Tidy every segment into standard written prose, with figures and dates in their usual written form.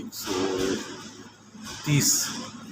130،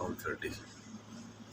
130۔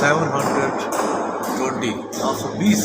720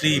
3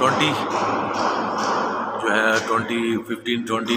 15-20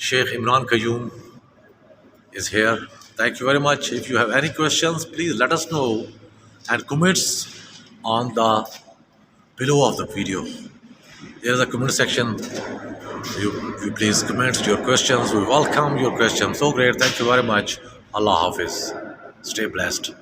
Sheikh Imran Qayyum is here. Thank you very much. If you have any questions, please let us know and comments on the below of the video. There is a comment section. You please comment your questions. We welcome your questions. So great. Thank you very much. Allah Hafiz. Stay blessed.